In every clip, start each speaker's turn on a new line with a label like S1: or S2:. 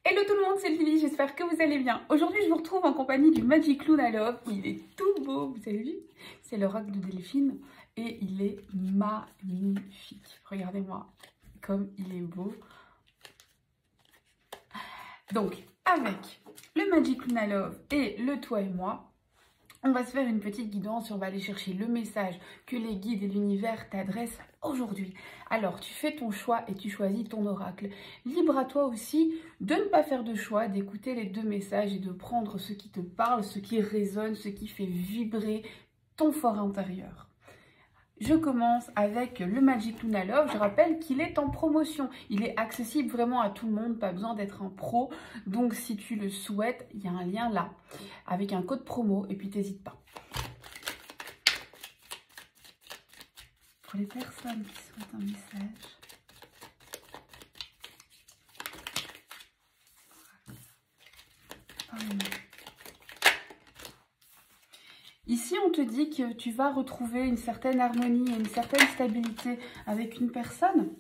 S1: Hello tout le monde, c'est Lily, j'espère que vous allez bien. Aujourd'hui, je vous retrouve en compagnie du Magic Luna Love. Il est tout beau, vous avez vu? C'est le rock de Delphine et il est magnifique. Regardez-moi comme il est beau. Donc, avec le Magic Luna Love et le Toi et moi, on va se faire une petite guidance et on va aller chercher le message que les guides et l'univers t'adressent aujourd'hui. Alors, tu fais ton choix et tu choisis ton oracle. Libre à toi aussi de ne pas faire de choix, d'écouter les deux messages et de prendre ce qui te parle, ce qui résonne, ce qui fait vibrer ton fort intérieur. Je commence avec le Magic Luna Love. Je rappelle qu'il est en promotion. Il est accessible vraiment à tout le monde, pas besoin d'être un pro. Donc si tu le souhaites, il y a un lien là, avec un code promo et puis t'hésites pas. Pour les personnes qui souhaitent un message. Ici, on te dit que tu vas retrouver une certaine harmonie et une certaine stabilité avec une personne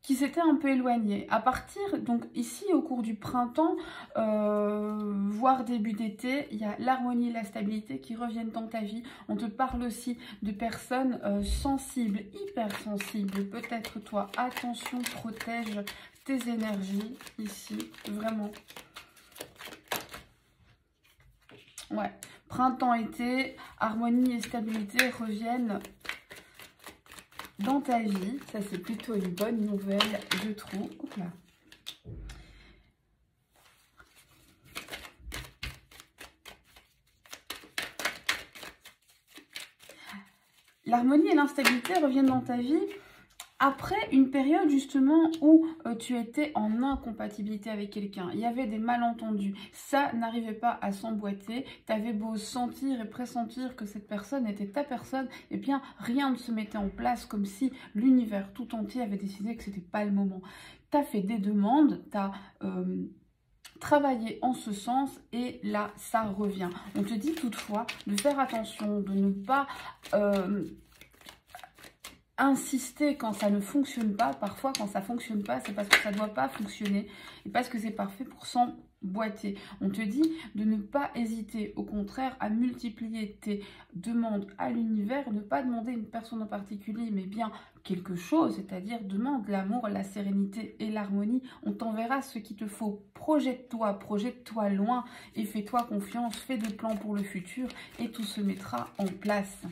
S1: qui s'était un peu éloignée. À partir, donc ici, au cours du printemps, voire début d'été, il y a l'harmonie et la stabilité qui reviennent dans ta vie. On te parle aussi de personnes sensibles, hypersensibles. Peut-être toi, attention, protège tes énergies ici, vraiment. Ouais, printemps-été, harmonie et stabilité reviennent dans ta vie. Ça, c'est plutôt une bonne nouvelle, je trouve. Hop là. L'harmonie et l'instabilité reviennent dans ta vie après une période justement où tu étais en incompatibilité avec quelqu'un. Il y avait des malentendus. Ça n'arrivait pas à s'emboîter. Tu avais beau sentir et pressentir que cette personne était ta personne, eh bien rien ne se mettait en place, comme si l'univers tout entier avait décidé que c'était pas le moment. Tu as fait des demandes, tu as travaillé en ce sens et là ça revient. On te dit toutefois de faire attention, de ne pas insister quand ça ne fonctionne pas. Parfois quand ça fonctionne pas, c'est parce que ça ne doit pas fonctionner et parce que c'est parfait pour s'emboîter. On te dit de ne pas hésiter, au contraire, à multiplier tes demandes à l'univers, ne pas demander une personne en particulier, mais bien quelque chose, c'est-à-dire demande l'amour, la sérénité et l'harmonie. On t'enverra ce qu'il te faut. Projette-toi loin et fais-toi confiance, fais des plans pour le futur et tout se mettra en place.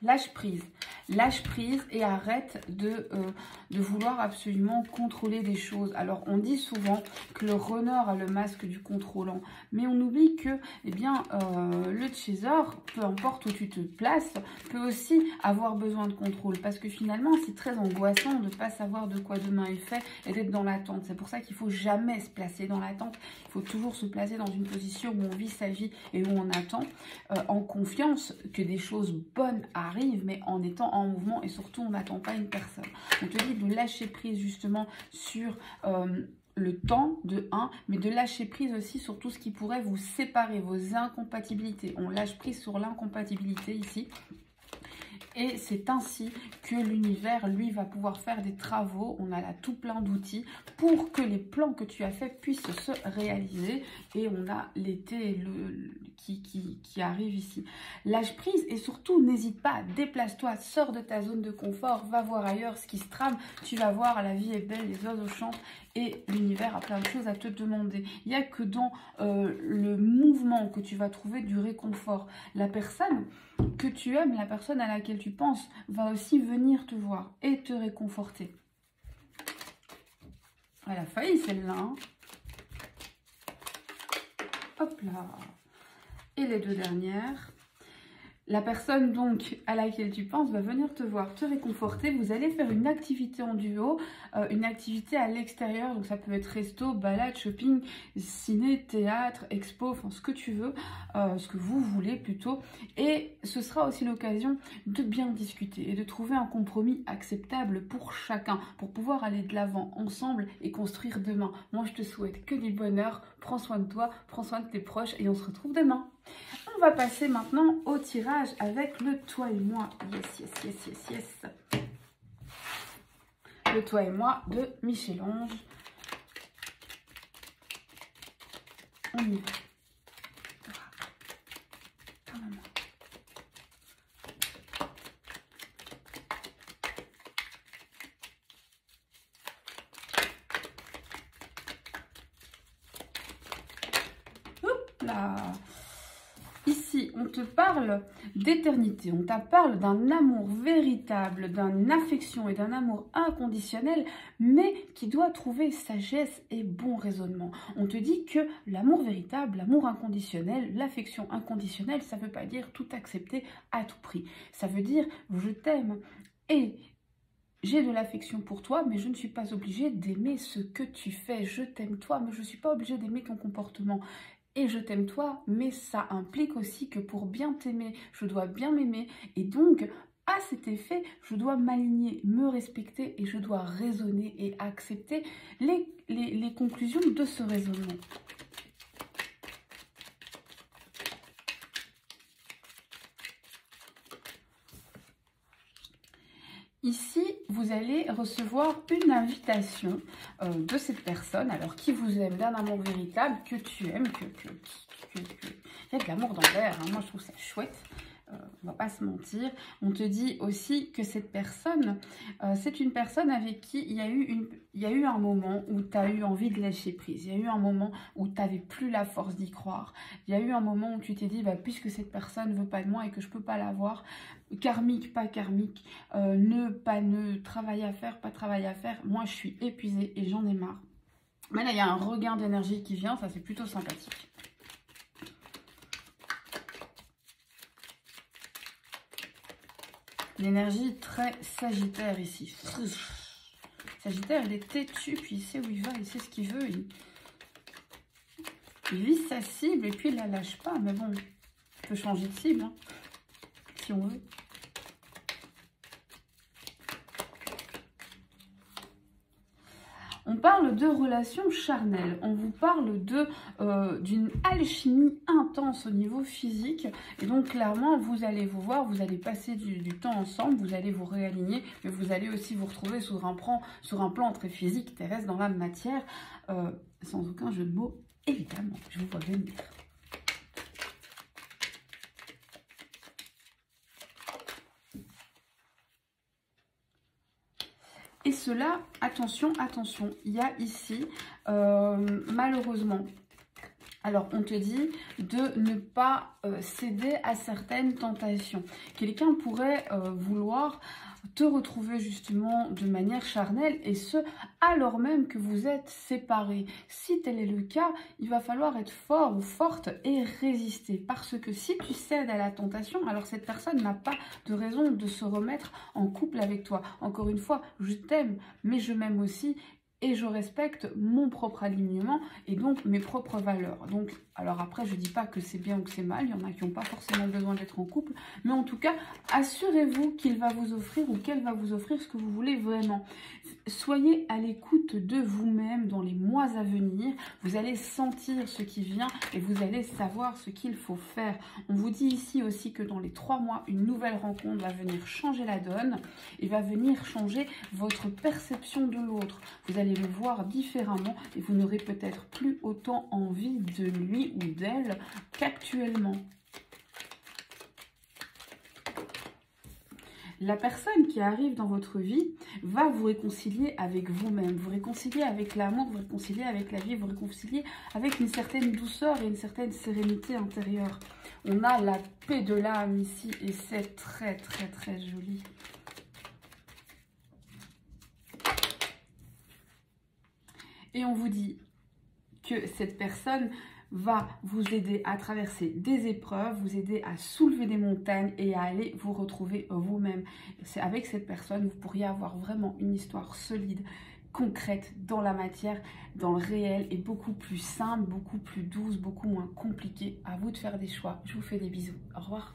S1: Lâche prise. Lâche prise et arrête de vouloir absolument contrôler des choses. Alors, on dit souvent que le runner a le masque du contrôlant. Mais on oublie que, eh bien, le chaser, peu importe où tu te places, peut aussi avoir besoin de contrôle. Parce que finalement, c'est très angoissant de ne pas savoir de quoi demain est fait et d'être dans l'attente. C'est pour ça qu'il ne faut jamais se placer dans l'attente. Il faut toujours se placer dans une position où on vit sa vie et où on attend, en confiance que des choses bonnes arrivent, mais en étant en mouvement et surtout on n'attend pas une personne. On te dit de lâcher prise justement sur le temps de 1, mais de lâcher prise aussi sur tout ce qui pourrait vous séparer, vos incompatibilités. On lâche prise sur l'incompatibilité ici. Et c'est ainsi que l'univers, lui, va pouvoir faire des travaux. On a là tout plein d'outils pour que les plans que tu as faits puissent se réaliser. Et on a l'été qui arrive ici. Lâche prise et surtout, n'hésite pas, déplace-toi, sors de ta zone de confort, va voir ailleurs ce qui se trame. Tu vas voir, la vie est belle, les oiseaux chantent et l'univers a plein de choses à te demander. Il n'y a que dans le mouvement que tu vas trouver du réconfort. La personne que tu aimes, la personne à laquelle tu penses, va aussi venir te voir et te réconforter. Elle a failli celle-là. Hein. Hop là. Et les deux dernières. La personne donc à laquelle tu penses va venir te voir, te réconforter. Vous allez faire une activité en duo, une activité à l'extérieur. Donc ça peut être resto, balade, shopping, ciné, théâtre, expo, enfin ce que tu veux, ce que vous voulez plutôt. Et ce sera aussi l'occasion de bien discuter et de trouver un compromis acceptable pour chacun, pour pouvoir aller de l'avant ensemble et construire demain. Moi je te souhaite que du bonheur, prends soin de toi, prends soin de tes proches et on se retrouve demain. On va passer maintenant au tirage avec le toi et moi. Yes, yes, yes, yes, yes. Le toi et moi de Michel-Ange. On y va. Là. Ici, on te parle d'éternité, on te parle d'un amour véritable, d'une affection et d'un amour inconditionnel, mais qui doit trouver sagesse et bon raisonnement. On te dit que l'amour véritable, l'amour inconditionnel, l'affection inconditionnelle, ça ne veut pas dire tout accepter à tout prix. Ça veut dire je t'aime et j'ai de l'affection pour toi, mais je ne suis pas obligée d'aimer ce que tu fais. Je t'aime toi, mais je ne suis pas obligée d'aimer ton comportement. Et je t'aime toi, mais ça implique aussi que pour bien t'aimer, je dois bien m'aimer. Et donc, à cet effet, je dois m'aligner, me respecter et je dois raisonner et accepter les conclusions de ce raisonnement. Ici, vous allez recevoir une invitation de cette personne, alors qui vous aime d'un amour véritable, que tu aimes, il y a de l'amour dans l'air, hein. Moi je trouve ça chouette, on va pas se mentir. On te dit aussi que cette personne, c'est une personne avec qui il y a eu un moment où tu as eu envie de lâcher prise, il y a eu un moment où tu n'avais plus la force d'y croire, il y a eu un moment où tu t'es dit, bah, puisque cette personne ne veut pas de moi et que je ne peux pas l'avoir, karmique, pas karmique, travail à faire, pas travail à faire, moi je suis épuisée et j'en ai marre. Mais là il y a un regain d'énergie qui vient, ça c'est plutôt sympathique. L'énergie très Sagittaire ici. Sagittaire, il est têtu, puis il sait où il va, il sait ce qu'il veut. Il vise sa cible et puis il la lâche pas. Mais bon, on peut changer de cible, hein, si on veut. On parle de relations charnelles, on vous parle d'une alchimie intense au niveau physique. Et donc clairement, vous allez vous voir, vous allez passer du temps ensemble, vous allez vous réaligner, mais vous allez aussi vous retrouver sur un plan très physique, terrestre, dans la matière, sans aucun jeu de mots, évidemment, je vous vois venir. Et cela, attention, attention, il y a ici, malheureusement, alors on te dit de ne pas céder à certaines tentations. Quelqu'un pourrait vouloir te retrouver justement de manière charnelle et ce, alors même que vous êtes séparés. Si tel est le cas, il va falloir être fort ou forte et résister. Parce que si tu cèdes à la tentation, alors cette personne n'a pas de raison de se remettre en couple avec toi. Encore une fois, je t'aime, mais je m'aime aussi. Et je respecte mon propre alignement et donc mes propres valeurs. Donc, alors après, je ne dis pas que c'est bien ou que c'est mal. Il y en a qui n'ont pas forcément besoin d'être en couple. Mais en tout cas, assurez-vous qu'il va vous offrir ou qu'elle va vous offrir ce que vous voulez vraiment. Soyez à l'écoute de vous-même dans les mois à venir. Vous allez sentir ce qui vient et vous allez savoir ce qu'il faut faire. On vous dit ici aussi que dans les 3 mois, une nouvelle rencontre va venir changer la donne et va venir changer votre perception de l'autre. Vous allez le voir différemment et vous n'aurez peut-être plus autant envie de lui ou d'elle qu'actuellement. La personne qui arrive dans votre vie va vous réconcilier avec vous-même, vous réconcilier avec l'amour, vous réconcilier avec la vie, vous réconcilier avec une certaine douceur et une certaine sérénité intérieure. On a la paix de l'âme ici et c'est très très très joli. Et on vous dit que cette personne va vous aider à traverser des épreuves, vous aider à soulever des montagnes et à aller vous retrouver vous-même. C'est avec cette personne, vous pourriez avoir vraiment une histoire solide, concrète, dans la matière, dans le réel et beaucoup plus simple, beaucoup plus douce, beaucoup moins compliquée. À vous de faire des choix. Je vous fais des bisous. Au revoir.